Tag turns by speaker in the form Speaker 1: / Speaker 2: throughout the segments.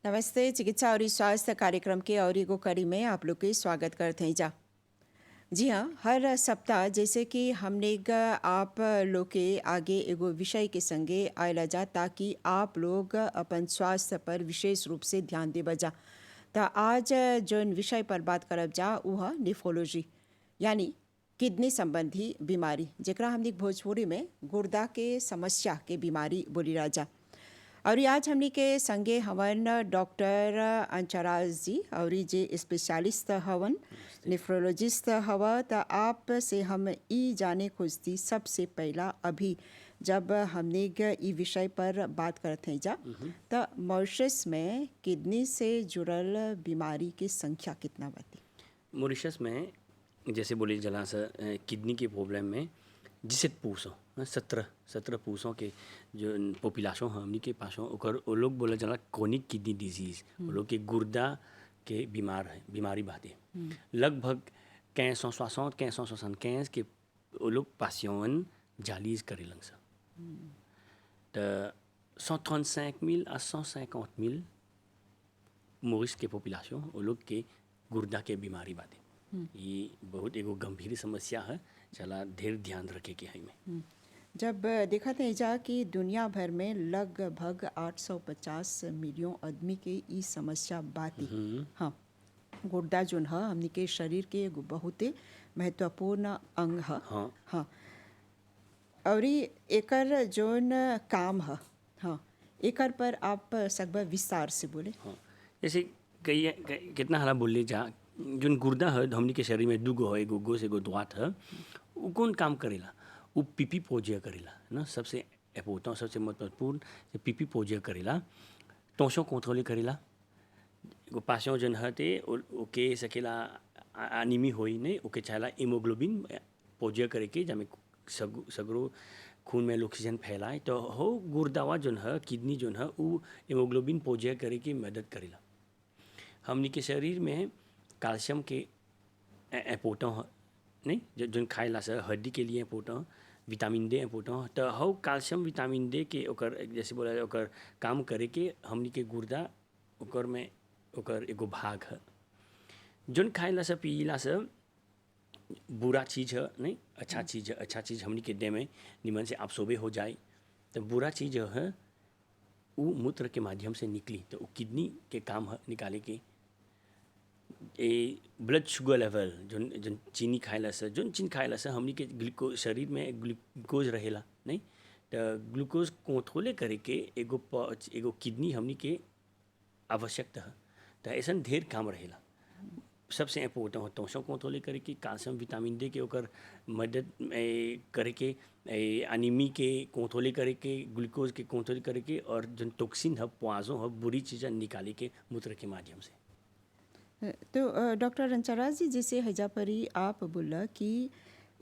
Speaker 1: नमस्ते। चिकित्सा और स्वास्थ्य कार्यक्रम के और एगो कड़ी में आप लोग के स्वागत करते हैं जा। जी हाँ, हर सप्ताह जैसे कि हमने आप लोग के आगे एगो विषय के संगे आयला जा ताकि आप लोग अपन स्वास्थ्य पर विशेष रूप से ध्यान देव जा। तो आज जोन विषय पर बात करब जा वह निफ्रोलॉजी यानी किडनी संबंधी बीमारी, जेकरा हमने भोजपुरी में गुर्दा के समस्या के बीमारी बोली राजा। और आज हमनी के संगे हवन डॉक्टर अंचराज जी और जे स्पेशलिस्ट हवन नेफ्रोलॉजिस्ट हवा। तो आप से हम ई जाने खोजती सबसे पहला अभी जब हमने ई विषय पर बात करते हैं जा तो मॉरिशस में किडनी से जुड़ल बीमारी की संख्या कितना बाती?
Speaker 2: मॉरिशस में जैसे बोली जला से किडनी के प्रॉब्लम में 17 पूसों के जो पॉपुलेशन हमनी के पास ओकर वो लोग बोले जला क्रोनिक किडनी डिजीज, वो लोग के गुर्दा के बीमारी बाते लगभग 560 के वो लोग पासियन जालीज करे लंग सा। तो 135,000 à 150,000 मॉरिश के पॉपुलेशन वो लोग के गुर्दा के बीमारी बाते। ये बहुत एगो गंभीर समस्या है, चला ढेर ध्यान रखे के है में।
Speaker 1: जब देखा था जा कि दुनिया भर में लगभग 850 मिलियन आदमी के ई समस्या बाती। हाँ, गुर्दा जोन है हमनी के शरीर के एगो बहुत महत्वपूर्ण अंग है।
Speaker 2: हाँ
Speaker 1: हाँ, और एकर जोन काम है, हाँ, एकर पर आप सकबा विस्तार से बोले।
Speaker 2: हाँ, जैसे कितना हला बोले जा जोन गुर्दा है हमनी के शरीर में दुगो है, एगो गोस एगो द्वात है। वो कौन काम करेला? वो पीपी पोजिया करेला ना, सबसे इम्पोर्टेंट सबसे महत्वपूर्ण पीपी पोजिया करेला, टोशो कंट्रोल करेला। एगो पासों जन हते ओके सकेला अनीमी होई ने ओके चाहला हीमोग्लोबिन पोजिया करे के जमे सगरो खून में ऑक्सीजन फैलाए। तो हो गुर्दावा जोन है किडनी जोन है वो हीमोग्लोबिन पोजिया करे के मदद करेला। हमनी के शरीर में कैल्शियम के इम्पोर्टेंट नहीं जोन खाएला से हड्डी के लिए इम्पोर्टेंट, विटामिन डी इम्पोर्टेंट। तो हो कैल्शियम विटामिन डी के ओकर जैसे बोला ओकर काम करे के हमनी के गुर्दा ओकर में ओकर एगो भाग है। जोन खाएला से पीला से बुरा चीज़ है नहीं, अच्छा चीज़ है। अच्छा चीज़ हमनी के देह में निमन से अब्सॉर्ब हो जाए। तो बुरा चीज़ है वो मूत्र के माध्यम से निकली तो वो किडनी के काम है निकाले के। ब्लड शुगर लेवल जोन चीनी खाएला से जोन चीन खाएला से हमनी के ग्लूकोज शरीर में ग्लूकोज रहेला नहीं। तो ग्लूकोज कंट्रोल करे के एगो किडनी हमनी के आवश्यकता है। तो ऐसा ढेर काम रहेला। सबसे इम्पोर्टेंट हो टोशो कंट्रोल करे के, कैल्शियम विटामिन डी के ओकर मदद करे के, अनीमी के कंट्रोल करे के, ग्लूकोज के कंट्रोल करे के, और जो टॉक्सिन है पॉइजन है बुरी चीज़ें निकाले के मूत्र के माध्यम से।
Speaker 1: तो डॉक्टर अंचराज जी, जैसे हैजा परी आप बोला कि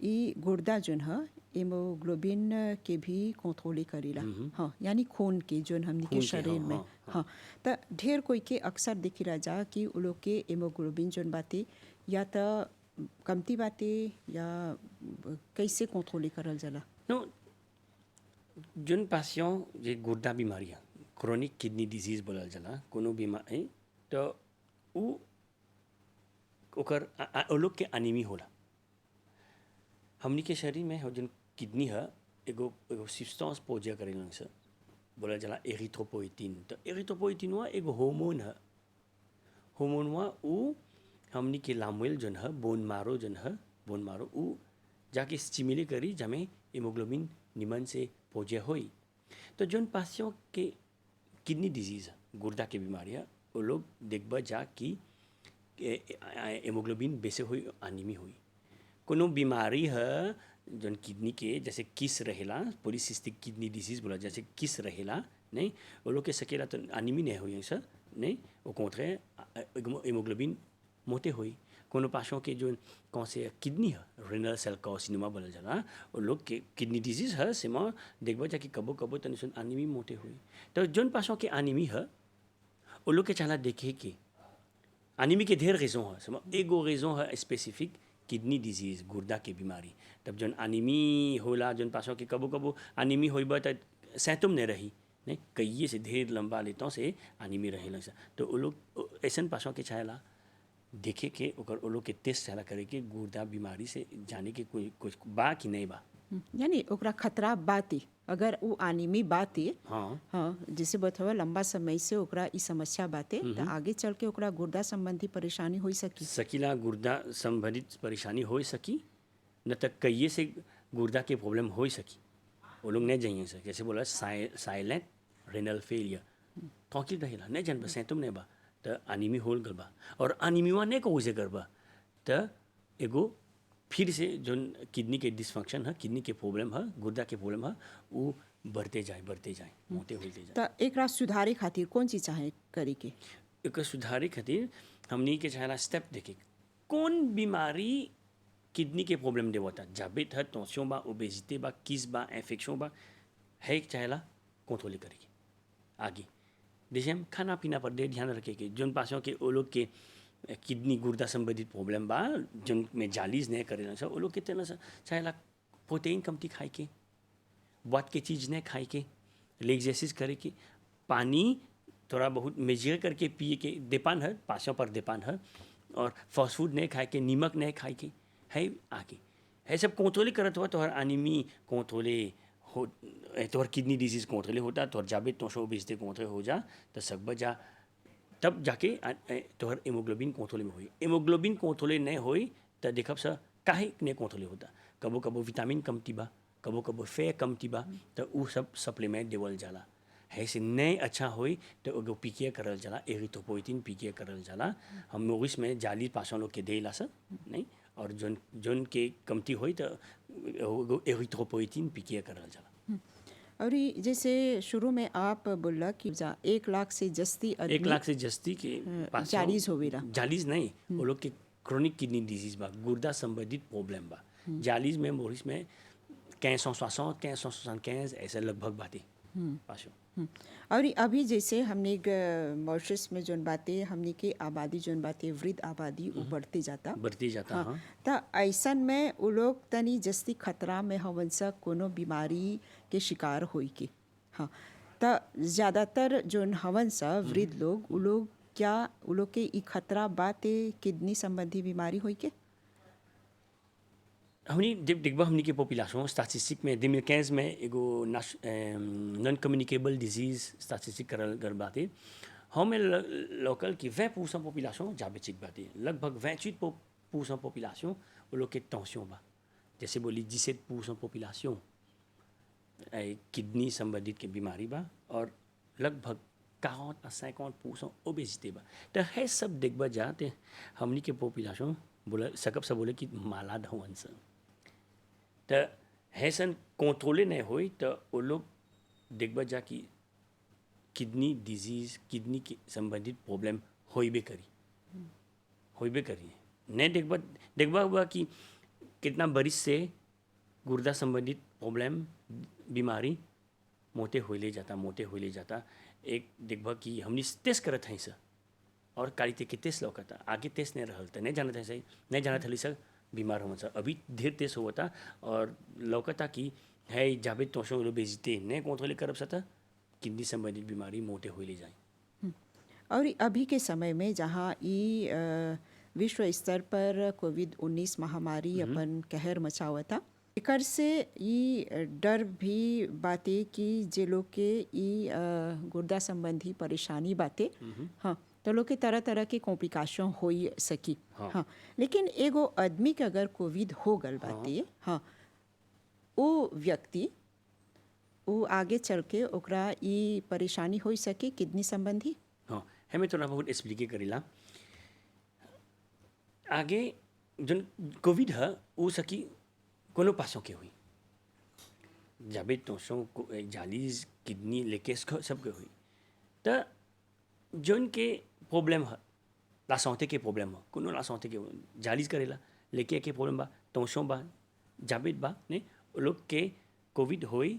Speaker 1: ई गुर्दा जोन है हीमोग्लोबिन के भी कंट्रोल करेला। हाँ, यानी खून के जोन हमनी के शरीर में। हाँ, तो ढेर कोई के अक्सर देखी रह जा कि उ लोग के हीमोग्लोबिन जोन बाते या तो कमती बाते या कैसे कंट्रोल करल जाला?
Speaker 2: नो, जोन पासियों जे गुर्दा बीमारी है क्रोनिक किडनी डिजीज बोलल जाला कोनो बीमारी, तो उ ओकर ओ लोग के अनीमी होला। हमनी के शरीर में जोन किडनी है एगो सब्सटेंस पोजिया करेलन से बोला जाला एरिथ्रोपोइटिन। तो एरिथ्रोपोइटिन हुआ एगो हार्मोन है। हार्मोन हुआ वो हमनी के लामुल जोन है बोन मारो वो जाके स्टिमुलेट करी जमे हीमोग्लोबिन निमन से पोजिया होई। तो जोन पासियों के किडनी डिजीज गुर्दा के बीमारी है वो लोग देखबा जा कि हीमोग्लोबिन बेसे हुई अनीमी हुई। कोनो बीमारी है जोन किडनी के जैसे किस रहेला, पॉलीसिस्टिक किडनी डिजीज बोला जैसे किस रहेला नहीं, वो लोग के सकेला तो अनीमी नहीं हुई सर नहीं, वो कोंथरे हीमोग्लोबिन मोटे हुई। कोनो पासों के जो कौन से किडनी है रेनल सेल कार्सिनोमा बोला जाला वो लोग के किडनी डिजीज है सेमा देखबा जा कि कबो कबो तनी सुन अनीमी मोटे हुई। तो जोन पासों के अनीमी है वो लोग के चला देखे कि अनीमी के ढेर रीजन है। सेमा एगो रीजन है स्पेसिफिक किडनी डिजीज गुर्दा के बीमारी। तब जोन अनीमी होला जोन पासों के कबो कबो अनीमी होइबा त सिम्टम नहीं रही नहीं कई से ढेर लंबा लेतों से आनिमी रहे लग तो वो लोग ऐसन पासों के चाहेला देखे के ओकर वो लोग के टेस्ट चाहेला करे के गुर्दा बीमारी से जाने के कोई कुछ बा कि नहीं बा।
Speaker 1: यानी ओकरा खतरा बाती अगर वो आनिमी बाती
Speaker 2: हाँ
Speaker 1: हाँ जैसे बतवा लंबा समय से ओकरा ई समस्या बाते तो आगे चल के ओकरा गुर्दा संबंधी परेशानी हो सकी।
Speaker 2: सकीला गुर्दा संबंधित परेशानी हो सकी न तक कई से गुर्दा के प्रॉब्लम हो सकी वो लोग नहीं जाइए सर जैसे बोला साइलेंट रेनल फेलियर कौकिल रहेला नहीं जान बस तुम नहीं बा तो अनिमी होल गल बा और अनिमीवा नहीं को उसे कर बा तो एगो फिर से जो किडनी के डिसफंक्शन है किडनी के प्रॉब्लम है गुर्दा के प्रॉब्लम है वो बढ़ते जाए मोटे होते जाए।
Speaker 1: तो एकरा सुधारे खातिर कौन चीज चाहे करे के?
Speaker 2: एक सुधारे खातिर हमनी के चाहेला स्टेप देखे कौन बीमारी किडनी के प्रॉब्लम देवता जाबित है टेंशन बा ओबेसिटी बा किस बा इन्फेक्शन बा है चाहेला कंट्रोल करेगी आगे जैसे हम खाना पीना पर दे ध्यान रखे के जोन पासों के वो लोग के किडनी गुर्दा संबंधित प्रॉब्लम बा जोन में जालीज नहीं करे ना वो लोग के तेना चाहेला प्रोटीन कमती खाए के बात के चीज़ नहीं खाए के एक्सरसाइज करे के पानी थोड़ा बहुत मेजर करके पिए के देपान है पासों पर देपान है और फास्ट फूड नहीं खाए के नीमक नहीं खाए के है आगे है सब कंट्रोल करत हुआ तोहर अनिमी कंट्रोल हो तोहर किडनी डिजीज कंट्रोल होता तोहर जाबे तो बेचते कंट्रोल हो जा तो सब बजा तब जाके तोहर हेमोग्लोबिन कंट्रोल में होई हेमोग्लोबिन कंट्रोल नहीं होई तो देखब सा काहे नहीं कंट्रोल होता कबो कबो विटामिन कमती बा कबो कबो फे कमती बा तो वो सब सप्लीमेंट देवल जाला है से नहीं अच्छा होई तो एगो पीके करल जाला एरिथ्रोपोइटिन पीके करल जाला हम मोगिस में जाली पासों लोग के देला सा नहीं और जोन जोन के कमती होई तो एरिथ्रोपोइटिन पीके करल जाला।
Speaker 1: और जैसे शुरू में आप बोला कि 1 लाख से जस्ती
Speaker 2: 1 लाख से जस्ती के
Speaker 1: जालीज होवेला
Speaker 2: जालीज नहीं वो लोग के क्रोनिक किडनी डिजीज बा गुर्दा संबंधित प्रॉब्लम बा जालीज में मोरिस में 1560 1575 ऐसे लगभग बातें पासों।
Speaker 1: और अभी जैसे हमने मॉरिशस में जोन बातें हमने के आबादी जोन बातें वृद्ध आबादी वो बढ़ते जाता
Speaker 2: हाँ
Speaker 1: तो ऐसन में वो लोग तनी जस्ती खतरा में हवन सा कोनो बीमारी के शिकार होई के। हाँ तो ज़्यादातर जोन हवन सा वृद्ध लोग वो लोग क्या वो लोग के ई खतरा बातें किडनी संबंधी बीमारी होई के?
Speaker 2: हमनी जब देखबा हमनी के पॉपुलेशन स्टैटिस्टिक में 2015 में एगो नॉन कम्युनिकेबल डिजीज स्टैटिस्टिक करल बाते हमें लोकल की 20% पॉपुलेशन डायबिटिक बाते लगभग 28% पॉपुलेशन वो लोग के टेंशन बा जैसे बोली 17% पॉपुलेशन किडनी संबंधित के बीमारी बा और लगभग 40-50% ओबेसिटी बा तो है सब देखबा जाते हमनी के पॉपुलेशन बोला सकब सब बोले कि मालाद हवन सा तो हैसन कंट्रोले नहीं होई तो वो लोग देखबा जा कि किडनी डिजीज किडनी के संबंधित प्रॉब्लम होइबे करी नहीं देखबा हुआ कि कितना बरिस से गुर्दा संबंधित प्रॉब्लम बीमारी मोटे होइले जाता एक देखबा कि हमनी टेस्ट करत हैं सर और काली के टेस्ट लौकता आगे टेस्ट नहीं रहल नहीं जानते सही नहीं जानते हली सर बीमार हो सर अभी ढेर टेस्ट होता और लौकता कि है जाबे तोशो लो बेचते नहीं कंट्रोल करब सता किडनी संबंधित बीमारी मोटे हो ले जाए।
Speaker 1: और अभी के समय में जहाँ ई विश्व स्तर पर कोविड-19 महामारी अपन कहर मचावता एकर से ई डर भी बाते कि जे लोग के ई गुर्दा संबंधी परेशानी बाते हाँ तो लोग के तरह तरह के कॉम्प्लिकेशन हो सकी। हाँ लेकिन एगो आदमी के अगर कोविड हो गल बाते हाँ वो व्यक्ति वो आगे चल के ओकरा ई परेशानी हो सके किडनी संबंधी।
Speaker 2: हाँ हमें थोड़ा बहुत एक्सप्लिके करेला आगे जो कोविड है वो सकी कोनो पासों के हुई जाबे तोशों को जालीज किडनी लेके सबके हुई तो जोन के प्रॉब्लम है लासौते के प्रॉब्लम है कोनो लासौते के जालीज करेला लेके के प्रॉब्लम बा तोशों बा जाबित बा ने लोग के कोविड होई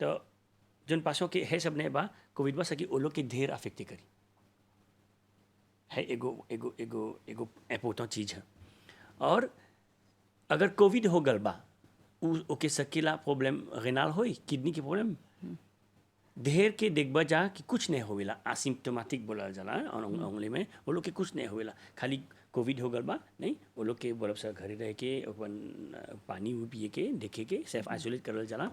Speaker 2: तो जोन पासों के है सब ने बा कोविड बा सकी वो लोग के ढेर अफेक्ट करी है एगो एगो एगो एगो इम्पोर्टेंट चीज़ है। और अगर कोविड हो गल बा ओके सकेला प्रॉब्लम रेनाल होई किडनी के प्रॉब्लम ढेर के देखबा जा कि कुछ नहीं होवेला, एसिम्प्टोमेटिक बोला जाला अंग्रेजी में, वो लोग के कुछ नहीं होवेला, खाली कोविड हो गल बा नहीं, वो लोग के बोलब सा घरे रह के अपन पानी भी पिए के देखे के सेल्फ आइसोलेट करल जाला।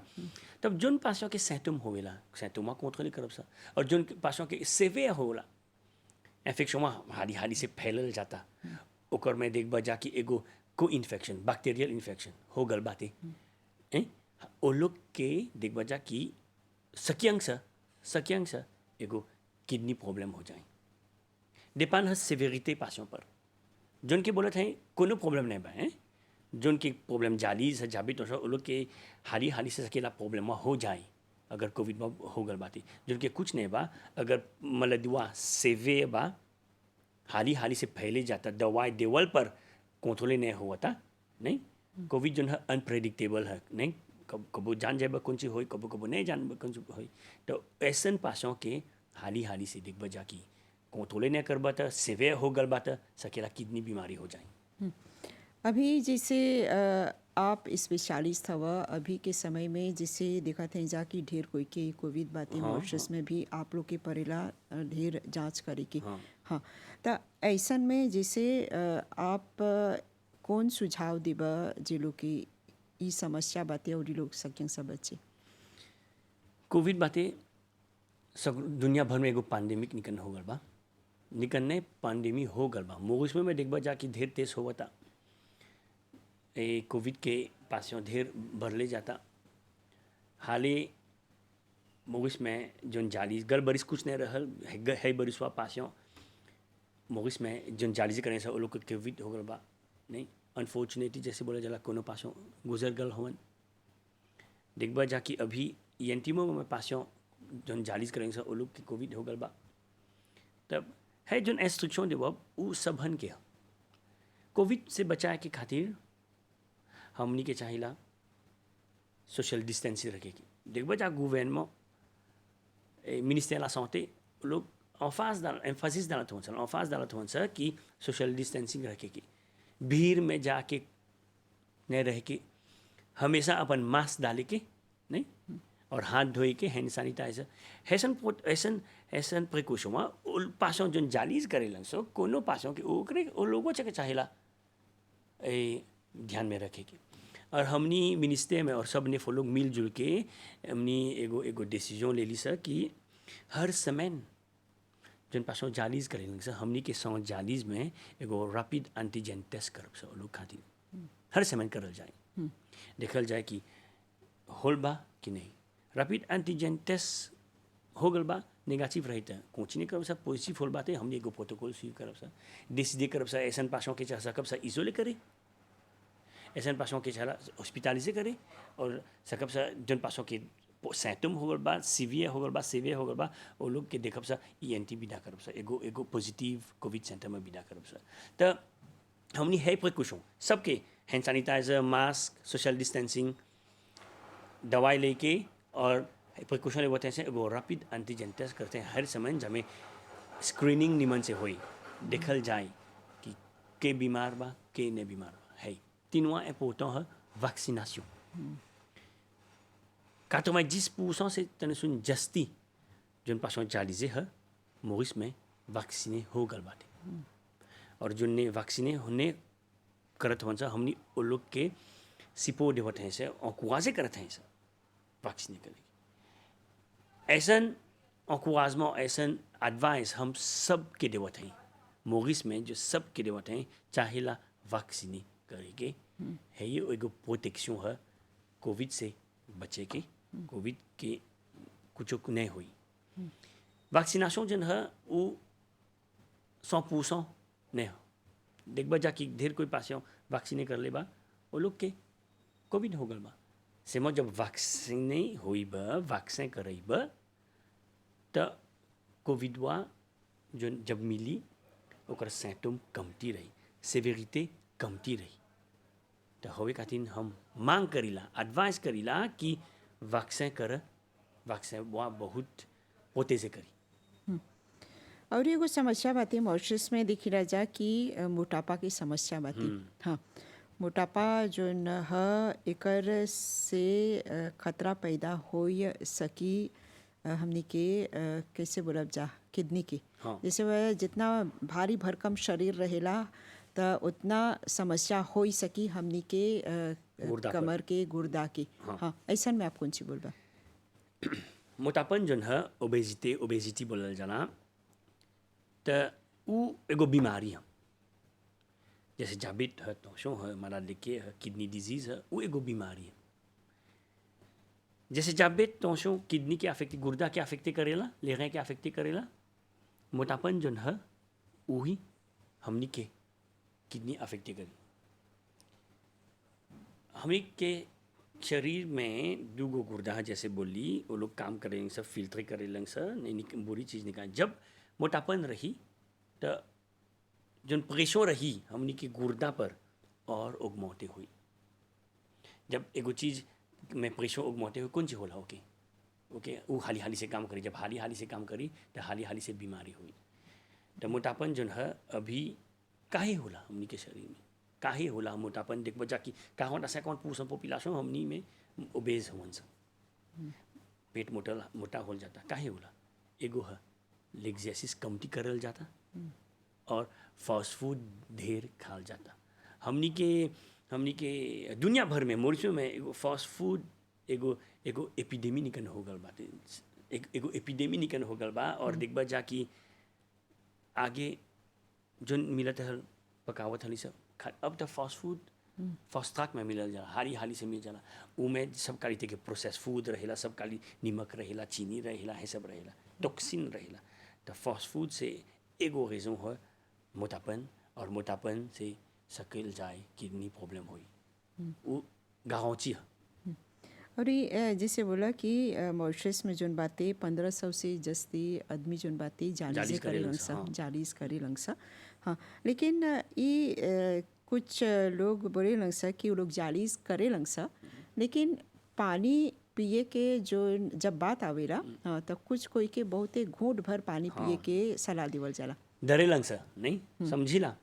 Speaker 2: तब जोन पासों के सिम्टम होवेला सिम्टोमा कंट्रोल करब सा, और जोन पासों के सेवियर होला इन्फेक्शन हाली हाली से फैलल जाता, ओकर में देखबा जा कि एगो को इन्फेक्शन बैक्टीरियल इन्फेक्शन हो गल बाते हैं, ओ लोग के देखबा जा कि सकियांग सा एगो किडनी प्रॉब्लम हो जाए, डिपेंड है सेवेरिटी पासों पर। जोन के बोलत हैं कोनो प्रॉब्लम नहीं बा हैं, जोन के प्रॉब्लम जाली से जाबी तो वो लोग के हाली हाली से सकेला प्रॉब्लम हो जाए अगर कोविड में हो गल बाती, जोन के कुछ नहीं बा, अगर मलदुआ सेवे बा हाली हाली से फैले जाता, दवाई देवल पर कंट्रोल नहीं होता नहीं। कोविड जो है अनप्रेडिक्टेबल है नहीं, कबो जान जाए कौन चीज हो, कबो कबो नहीं जान कौन चीज हो, तो ऐसन पासों के हाली हाली से देखब जा कि कंट्रोल नहीं करबा तो सेवियर हो गल बात सकेला किडनी बीमारी हो जाए।
Speaker 1: अभी जैसे आप स्पेशलिस्ट हवा, अभी के समय में जैसे देखा थे जा कि ढेर कोई के कोविड बातें मॉरिशस में भी आप लोग के परेला ढेर जांच करे के। हाँ, तो ऐसन में जैसे आप कौन सुझाव देबा जे लोग की ई समस्या बातें और लोग सकें सब बच्चे?
Speaker 2: कोविड बातें सब दुनिया भर में एगो पैंडेमिक निकन हो गल बा, निकलने पैंडेमिक हो गल बा, मॉरिशस में देखबा जा कि ढेर तेज होवता, ए कोविड के पासों ढेर बढ़ले जाता। हाले मॉरिशस में जोन जाली गल बरिस कुछ नहीं रहल है बरिसवा पासों मॉरिशस में जोन जाली से करें वो लोग के कोविड हो गल बा नहीं, अनफॉर्चुनेटली जैसे बोला जाला कोनो पासों गुजर गल हवन। देखबा जा कि अभी एंटीमो में पासों जोन जाली से करें वो लोग के कोविड हो गल बा, तब है जोन इंस्ट्रक्शन देव वो सबहन के कोविड से बचाए के खातिर हमनी के चाहिला सोशल डिस्टेंसिंग रखे की। देखबा जा गवर्नमेंट मिनिस्टर ला सांते लोग एम्फासिस डालत हों सर कि सोशल डिस्टेंसिंग रखे की, भीड़ में जाके नहीं रह के हमेशा अपन मास्क डाले के नहीं, और हाथ धोए के हैंड सैनिटाइजर ऐसन प्रिकॉशन पासों जो जालीज करेलन सो कोनो पासों के ओकरे ओ लोगों के चाहिला ध्यान में रखे के। और हमनी मिनिस्टर में और सब ने लोग मिलजुल के हमनी एगो डिसीजन ले ली सर कि हर समय जन पासों जालीज करेलन सर हमनी के सौ जालीज में एगो रैपिड एंटीजन टेस्ट करब सर लोग खातिर हर समय करल जाए, देखल जाए कि होल बा कि नहीं। रैपिड एंटीजन टेस्ट हो गल बा नेगेटिव रही तो कुछ नहीं करब सर, पॉजिटिव होल बाते हमने एगो प्रोटोकॉल स्वीप करब सर, डिसीजन करब सर ऐसा पासों के चाह सकब सर इजोले करे, ऐसा पासों के चाह हॉस्पिटलाइजे करे, और सकब सर जन पासों के सिम्टम हो गल बा सीवियर हो गल बा वो लोग के देखब सर ENT विदा करब सर, एगो पॉजिटिव कोविड सेंटर में विदा करब सर। तो हमनी है प्रिकॉशन सबके hand sanitiser mask social distancing दवाई लेके और प्रिकॉशन लेते हैं एगो रैपिड एंटीजन टेस्ट करते हैं हर समय, जमें स्क्रीनिंग निमन से होई देखल जाए कि के बीमार बा के नहीं बीमार बा है। तीनवा इम्पोर्टेंट है वैक्सीनेशन। 90% से तने सुन जस्ती जोन पासों जालीजे है मॉरिशस में वैक्सीने हो गल बाटे, और जो ने वैक्सीने होने करत हों हमनी वो लोग के सिपो देवत हैं से औकुआजे करत हैं से वैक्सीने करेगी। ऐसन औकुआजमा ऐसन एडवाइस हम सब के देवत हैं मॉरिशस में, जो सब के देवत हैं चाहिला वैक्सीने करेंगे है, ये एगो प्रोटेक्शन है कोविड से बचे के, कोविड के कुछ नहीं हुई। वैक्सीनेशन जन है वो 100% नहीं हो, देखबा जा कि ढेर कोई पास वैक्सीने कर ले बा वो लोग के कोविड हो गल बा, से जब वैक्सीन नहीं हुई बा वैक्सीन करई बा तो कोविडवा जो जब मिली ओकर सिम्टम कमती रही, सेवेरिटी कमती रही, तो होवे खातिर हम मांग करीला एडवाइस करीला कि वैक्सीन कर, वैक्सीन वो बहुत पोते से करी।
Speaker 1: और एगो समस्या बाती मॉरिशस में दिखी रह जा कि मोटापा की समस्या बाती। हाँ, मोटापा जो न है एकर से खतरा पैदा हो सकी हमनी के कैसे बोलब जा किडनी के
Speaker 2: हाँ।
Speaker 1: जैसे वह जितना भारी भरकम शरीर रहेला त उतना समस्या हो ही सकी हमनी के
Speaker 2: गुर्दा पर।
Speaker 1: कमर के गुर्दा के।
Speaker 2: हाँ।
Speaker 1: हाँ ऐसा में आप कौन सी बोलबा?
Speaker 2: मोटापन जन है ओबेसिटी बोलल जाला त उ एगो बीमारी है। जैसे जाबित है, तोशो है, मलालिके है, किडनी डिजीज है, वो एगो बीमारी है। जैसे जाबित तोशो किडनी के अफेक्ट गुर्दा के अफेक्ट करेला, लेगे के अफेक्ट करेला, मोटापन जन है वही हमनी के किडनी अफेक्ट करी। हमनी के शरीर में दूगो गुर्दा है, जैसे बोली वो लोग काम करेंगे सब फिल्टर करेंगे सब नहीं बुरी चीज़ निकाल। जब मोटापन रही तो जन प्रेशर रही हमनी के गुर्दा पर और उगमौते हुई। जब एगो चीज़ में प्रेशर उगमौते हुई कौन चीज़ होला ओके वो हाली हाली से काम करी। जब हाली हाली से काम करी तो हाली हाली से बीमारी हुई। तो मोटापन जन है अभी काहे होला हमनी के शरीर में, काहे होला मोटापन देखबो जाकि का होता से कौन पूछो पॉपुलेशन हमनी में ओबेज होवन सब पेट मोटा हो जाता। काहे होला? एगो है लेग्जेसिस कमती करल जाता और फास्ट फूड ढेर खाल जाता। हमनी के दुनिया भर में मॉरिशस में एगो फास्ट फूड एगो एपिडेमी निकन हो गल बाटे। एगो एपिडेमी निकन हो गल बा और देखबा जाकि आगे जोन मिलत है पकावत हली सब अब तो फास्ट फूड फास्ट ट्रैक में मिलल जाला, हाली हाली से मिल जाला। उमें सब काली के प्रोसेस फूड रहेला, सब काली नमक रहेला, चीनी रहेला, है सब रहेला, टॉक्सिन रहेला। तो फास्ट फूड से एगो रीजन है मोटापन और मोटापन से सकल जाए किडनी प्रॉब्लम हुई वो गाँवची है।
Speaker 1: और ये जैसे बोला कि मॉरिशस में जोन बातें 1500 से जस्ती आदमी जोन बातें जालीज करे लंगसा
Speaker 2: हाँ।
Speaker 1: जालीज करे लंगसा। हाँ लेकिन ये कुछ लोग बोले लंगसा कि वो लोग जालीज करे लंगसा लेकिन पानी पिए के जो जब बात आवेला हाँ तो कुछ कोई के बहुते घूंट भर पानी पिए के सलाह देवल जाला।
Speaker 2: डरे लंगसा नहीं समझिला।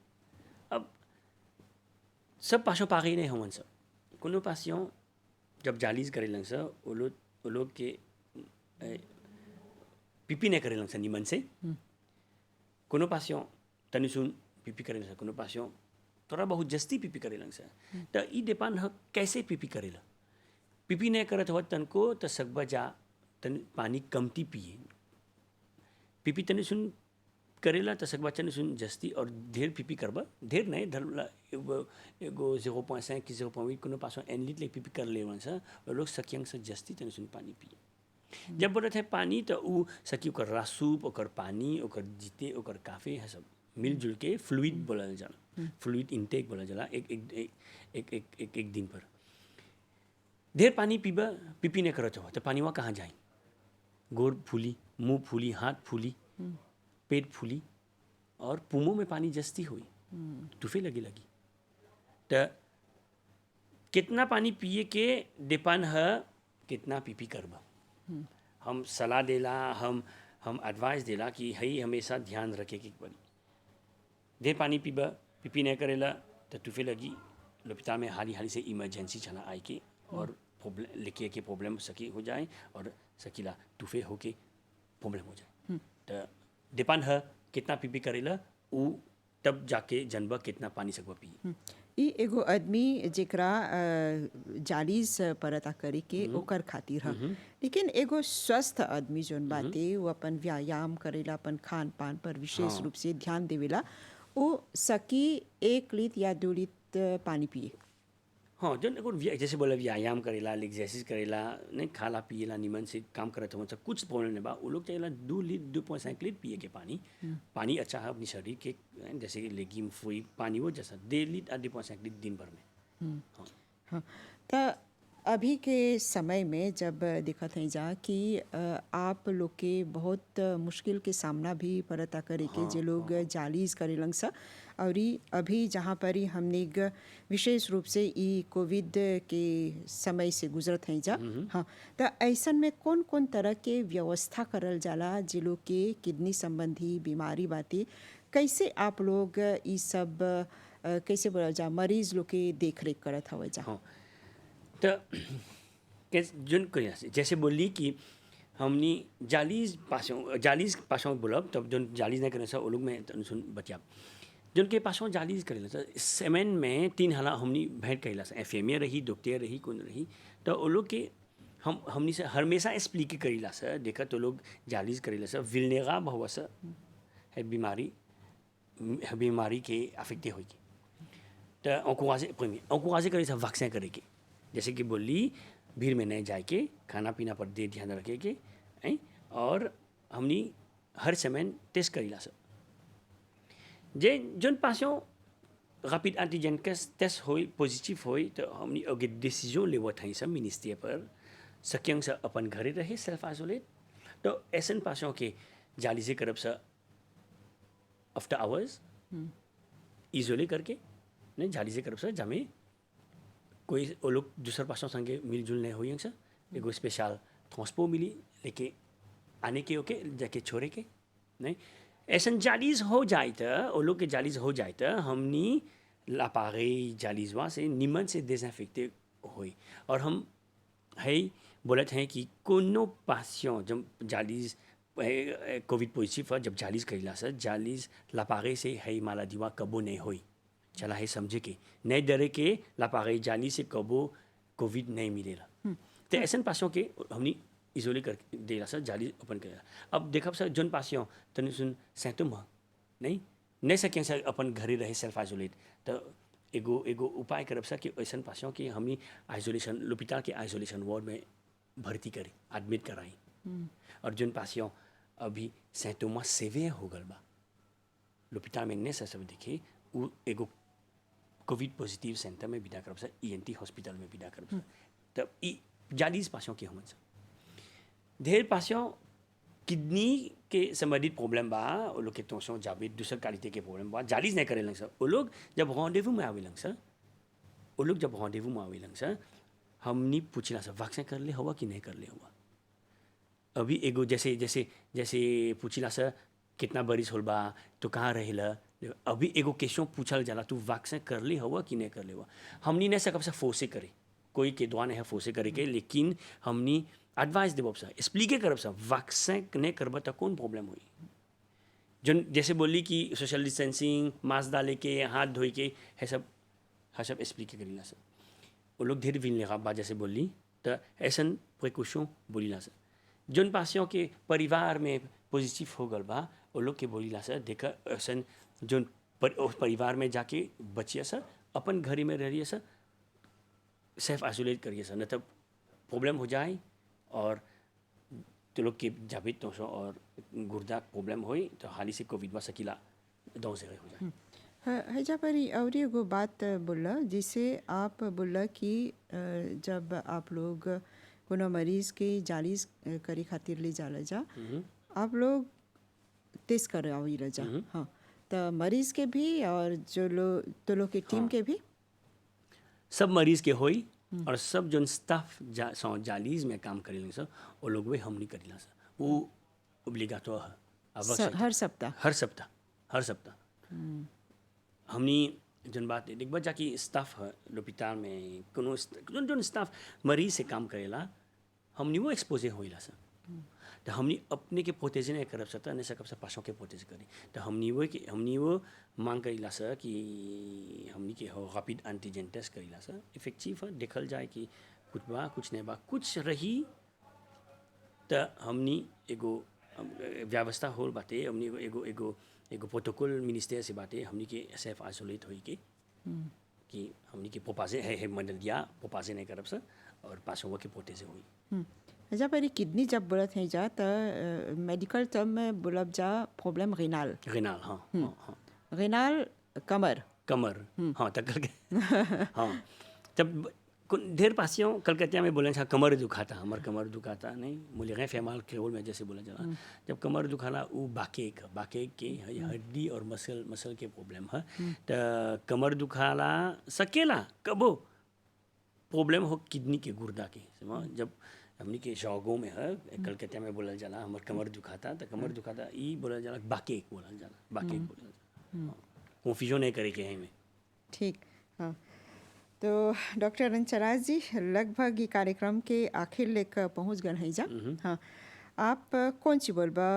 Speaker 2: अब सब पासों पागी नहीं होवन सब कोनो पासियों जब जालीज करे लंग सा वो लोग के पीपी नहीं करे लंग सा निमन से कोनो पासियों तनि सुन पीपी करे लंग सा कोनो पासियों थोड़ा बहुत जस्ती पीपी करे लंग सा। तो ई डिपेंड है कैसे पीपी करेला। पीपी नहीं करत हो तन को तो सकबा जा तन पानी कमती पिए। पीपी तनि सुन करेला तो सकबा तनि सुन जस्ती और ढेर पीपी करबा ढेर नहीं धरला एगो 0.5 कि 0.8 कोनो पासों एन लीटर ले पीपी कर लेवन सा और लोग सकियंग से जस्ती तनि सुन पानी पिए। जब बोलत है पानी तो उ सकी ओकर रस सूप ओकर पानी ओकर जीते ओकर काफे है सब मिलजुल के फ्लूइड बोलल जाला, फ्लूइड इनटेक बोलल जाला एक दिन पर। ढेर पानी पीबा पीपी नहीं करत हो तो पानी वहाँ कहाँ जाए? गोड़ फूली, मुँह फूली, हाथ फूली, पेट फूली और पुमों में पानी जस्ती हुई टूफे लगी तो कितना पानी पिए के डिपेंड है कितना पीपी करबा। हम सलाह देला हम एडवाइस देला कि हई हमेशा ध्यान रखे के पड़ी। ढेर पानी पीबा पीपी नहीं करेला तो टूफे लगी अस्पताल में हाली हाली से इमरजेंसी चला आए के और प्रॉब्लम लेके के प्रॉब्लम सकी हो जाए और सकीला टूफे होके प्रॉब्लम हो जाए। तो डिपेंड है कितना पीपी करेला उ तब जाके जनबा कितना पानी सकबा पिए।
Speaker 1: ई एगो आदमी जेकरा जालीज परता करे के ओकर खातिर है लेकिन एगो स्वस्थ आदमी जोन बाते वो अपन व्यायाम करेला अपन खान पान पर विशेष रूप से ध्यान देवेला वो सकी 1 लीटर या 2 लीटर पानी पिए।
Speaker 2: हाँ जो जैसे बोला व्यायाम करेला एक्सरसाइज करेला नहीं खाला पिएला निमन से काम करत हो सब कुछ प्रॉब्लम नहीं बा वो लोग चाहिए 2 लीटर 2.5 लीटर पिए के पानी अच्छा है अपनी शरीर के जैसे लेगिम फुई पानी वो जैसा 1.5 लीटर 2.5 लीटर दिन भर में।
Speaker 1: हाँ तो अभी के समय में जब देखत हैं जा कि आप लोग के बहुत मुश्किल के सामना भी परता करे के जे लोग जालीज करे लंग सा और अभी जहाँ पर ही हमने विशेष रूप से ई कोविड के समय से गुजरत हैं जा। हाँ तो ऐसन में कौन कौन तरह के व्यवस्था करल जाला जे लोग के किडनी संबंधी बीमारी बाती कैसे आप लोग ई सब कैसे बोला जा मरीज लोग के देख रेख करत हवे जा?
Speaker 2: हाँ तो जोन जैसे बोली कि हमनी जालीज पासों बोलब तब जो जालीज नहीं करे सा वो लोग में सुन बतिया जोन के पासों जालीज करेला सा सेमेन में 3 हाला हमनी भेंट करेला सा एफएमए रही डॉक्टर रही कौन रही तो वो लोग के हमनी से हमेशा एक्सप्लिक करेला सा देखा तो लोग जालीज करेला सा विलनेगा बहुआ सा है बीमारी के अफेक्टे होगी तो अंकुआजे करे सा वैक्सीन करे के जैसे कि बोली भीड़ में नहीं जाए के खाना पीना पर दे ध्यान रखे के और हमनी हर समय टेस्ट करीला सब जे जोन पासों रैपिड एंटीजन टेस्ट होई पॉजिटिव होई तो हमनी अगे डिसीजन लेवत हई सब मिनिस्ट्री पर सक्यंग से अपन घरे रहे सेल्फ आइसोलेट तो ऐसन पासों के जाली से करब सा आफ्टर आवर्स इजोलेट करके नहीं जाली से करब सा जमे कोई वो लोग दूसर पासों संगे मिलजुल नहीं हुई सर एगो स्पेशल ट्रांसपो मिली लेके आने के ओके जाके छोड़े के नहीं ऐसा जालीज हो जाए तो वो लोग के जालीज हो जाए तो हमनी लापागे जालीजवा से निमन से डिसइंफेक्टे हुई और हम है बोलते हैं कि कोनो पासियों जब जालीज कोविड पॉजिटिव है जब जालीज करेला सर जालीज लापागे से है माला दीवा कबो नहीं हुई चला है समझे के नहीं डरे के लापागे जाली से कबो कोविड नहीं मिलेला तो ऐसे पासों के हमनी इजोलेट कर देला सर जाली ओपन करेला अब देखब सर जोन पासियों तनि सुन सैतुम नहीं सकें सर अपन घरे रहे सेल्फ आइसोलेट तो एगो उपाय करब सर कि ऐसा पासियों कि हमनी आइसोलेशन लोपिता के आइसोलेशन वार्ड में भर्ती करी एडमिट कराई और जोन पासियों अभी सैतुमा सेवे हो गल बा लोपिता में ने सब देखे वो एगो कोविड पॉजिटिव सेंटर में विदा करब सर ईएनटी हॉस्पिटल में विदा करब सर तब ई जालीस पासियों के हमन सर ढेर पासियों किडनी के संबंधित प्रॉब्लम बा वो लोग के तोसों जाबे दूसर क्वालिटी के प्रॉब्लम बा जालीज नहीं करे लंग सर वो लोग जब रॉन्डेवू में आवे लंग सर वो लोग जब रॉन्डेवू में आवे लंग सर हमनी पूछला सर वैक्सीन कर ले हुआ कि नहीं कर ले हुआ अभी एगो जैसे पूछला सर कितना बरिस होल बा तो कहाँ रहेला अभी एगो क्वेश्चन पूछल जाला तू वैक्सीन कर ले हुआ कि नहीं कर ले हुआ हमनी नहीं सकब से फोर्से करे कोई के द्वारा नहीं फोर्से करे के लेकिन हमनी एडवाइस देव सर एक्सप्लिके करब सर वैक्सीन नहीं करब तो कौन प्रॉब्लम हुई जो जैसे बोली कि सोशल डिस्टेंसिंग मास्क डाले के हाथ धोई के है सब एक्सप्लिके करीला सर वो लोग धीरे विन लेगा बात जैसे बोली तो ऐसा प्रिकॉशन बोलीला सर जोन पासियों के परिवार में पॉजिटिव हो गल बा वो लोग के बोलीला सर देखा ऐसा जोन परिवार में जाके बचिए सर अपन घर में रहिए सर सेल्फ आइसोलेट करिए सर न तब प्रॉब्लम हो जाए और तो लोग के जाबे तो और गुर्दा प्रॉब्लम हुई तो हाली से कोविड बा सकीला दो से हो जाए
Speaker 1: हैजा परी और एगो बात बोला जिसे आप बोला कि जब आप लोग कोनो मरीज के जालीज करे खातिर ले जाला जा आप लोग टेस्ट करावी जा हाँ तो मरीज के भी और जो लोग के टीम के भी
Speaker 2: सब मरीज के होई और सब जो स्टाफ जालीज में काम करेंगे सर वो लोग भी हम नहीं करेला सर वो ओब्लिगाटो है आवश्यक हर सप्ताह हमनी जन बात देख बच्चा कि स्टाफ है लोपिताल में कोनो जो स्टाफ मरीज से काम करेला हमनी वो एक्सपोजे होइला सर तो हमनी अपने के प्रोटेज नहीं करब सकता नहीं सकब सर पासों के प्रोटेज करी तो हमनी वो मांग करीला सर कि हमनी के हो रैपिड एंटीजन टेस्ट करीला सर इफेक्टिव है देखल जाए कि कुछ बा कुछ नहीं बा कुछ रही तो हमनी एगो व्यवस्था हो बाटे हमनी एगो प्रोटोकॉल मिनिस्टर से बाटे हमनी के सेल्फ आइसोलेट होई के कि हमनी के पोपाजे है मंडल दिया पोपाजे नहीं करब सर और पासों के प्रोटेज हुई
Speaker 1: जब पहले किडनी जब बोलत हैं जा तो मेडिकल टर्म में बोलब जा प्रॉब्लम रेनाल
Speaker 2: हाँ
Speaker 1: रेनाल कमर
Speaker 2: हाँ तक करके हाँ तब ढेर पासियों कलकत्ता में बोले कमर दुखाता हमार कमर दुखाता नहीं बोले गए फैमाल केवल में जैसे बोला जाला जब कमर दुखाला वो बाके के हड्डी और मसल के प्रॉब्लम है तो कमर दुखाला सकेला कबो प्रॉब्लम हो किडनी के गुर्दा के जब हमनी के शौगों में है कलकत्ता में बोला जाला हमार कमर दुखाता तो कमर दुखाता ई बोला जाला बाके बोला जाला बाके बोला जाला कंफ्यूजन नहीं करे के है में
Speaker 1: ठीक हाँ तो डॉक्टर रंचराज जी लगभग ये कार्यक्रम के आखिर लेकर पहुंच गए हैं जा हाँ आप कौन सी बोलबा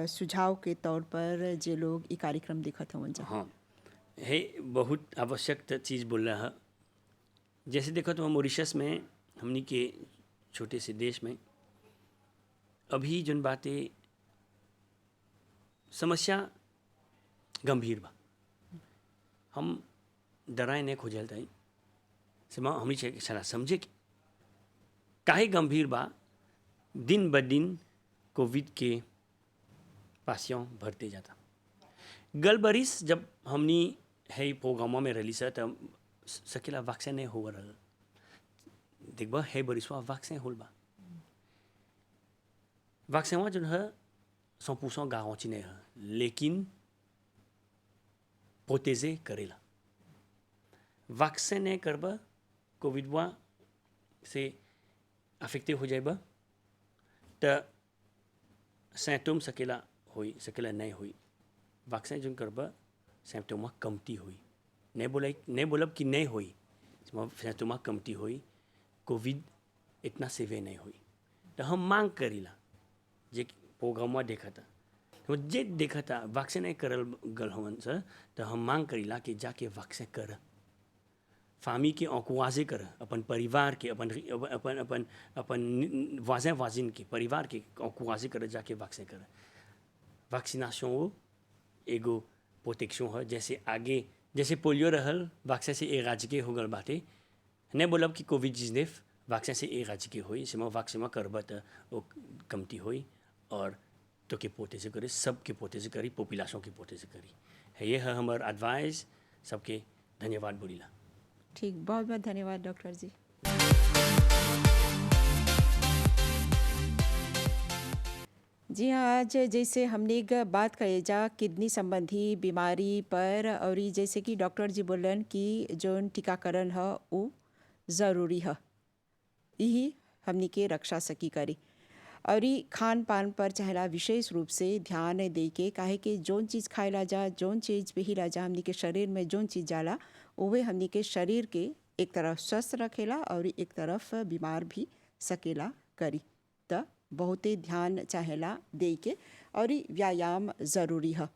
Speaker 1: सुझाव के तौर पर जे लोग ई कार्यक्रम देखत हवन जा?
Speaker 2: हाँ, है बहुत आवश्यक चीज़ बोल रहा है। जैसे देखो तो मॉरिशस में हमनी के छोटे से देश में अभी जन बातें समस्या गंभीर बा। हम डराए नहीं खोजल ताई समा हमनी चाहिए सारा समझे कि काहे गंभीर बा। दिन ब दिन कोविड के पासियों बढ़ते जाता। गल बरिस जब हमनी है प्रोग्रामों में रही सा तब सकेला वैक्सीन नहीं हो रहा। देखबा है बरिसवा वैक्सीन होल बा। वैक्सीन जो है 100% गारंटी नहीं है, लेकिन प्रोटेजे करेला। वैक्सीन नहीं करबा कोविडवा से अफेक्टे हो जाएबा तो सिम्टम सकेला होई सकेला नहीं होई। वैक्सीन जो करबा सिम्टम कमती हुई। नहीं बोलब कि नहीं हुई, सिम्टम कमती हुई। कोविड इतना सेवे नहीं हुई। तो हम मांग करीला जे प्रोग्राम देखा था तो जे देखा था वैक्सीन नहीं करल गल हवन सर, तो हम मांग करीला कि जाके वैक्सीन कर। फामी के औकुआजे कर, अपन परिवार के अपन अपन अपन अपन वाजिन वाजिन के परिवार के औकुआजे कर जाके वैक्सीन कर। वैक्सीनेशन वो एगो प्रोटेक्शन है। जैसे आगे जैसे पोलियो रहल वैक्सीन से इराजिके हो गल बाटे। नहीं बोलब कि कोविड-19 वैक्सीन से इराजिके होई, सिमा वैक्सीन करबा त वो कमती होई और तो के प्रोटेज करे, सबके प्रोटेज करी, पॉपुलेशन के प्रोटेज करी। है ये है हमार एडवाइस। सबके धन्यवाद बोलीला।
Speaker 1: ठीक, बहुत बहुत धन्यवाद डॉक्टर जी। जी हाँ, आज जैसे हमने एक बात कहे जा किडनी संबंधी बीमारी पर, और ई जैसे कि डॉक्टर जी बोलन कि जोन टीकाकरण है वो ज़रूरी है, यही हमनी के रक्षा सकी करी। और ई खान पान पर चाहेला विशेष रूप से ध्यान दे के, काहे कि जोन चीज़ खाएला जा, जोन चीज़ पिहिला जा, हमनी के शरीर में जोन चीज़ जाला उहे हमनी के शरीर के एक तरफ स्वस्थ रखेला और एक तरफ बीमार भी सकेला करी। त बहुते ध्यान चाहेला दे के, और ई व्यायाम ज़रूरी है।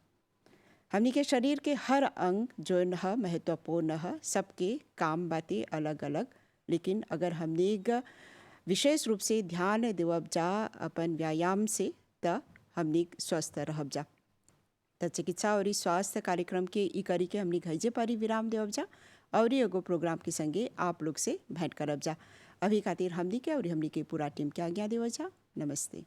Speaker 1: हमनी के शरीर के हर अंग जोन है महत्वपूर्ण है, सबके काम बातें अलग अलग, लेकिन अगर हमने विशेष रूप से ध्यान देवब जा अपन व्यायाम से, त हमनी स्वस्थ रहब जा। त चिकित्सा और स्वास्थ्य कार्यक्रम के ई करी के हमनी घइजे परी विराम देवब जा और एगो प्रोग्राम के संगे आप लोग से भेंट करब जा। अभी खातिर हमनी के और हमनी के पूरा टीम के आज्ञा देवब जा। नमस्ते।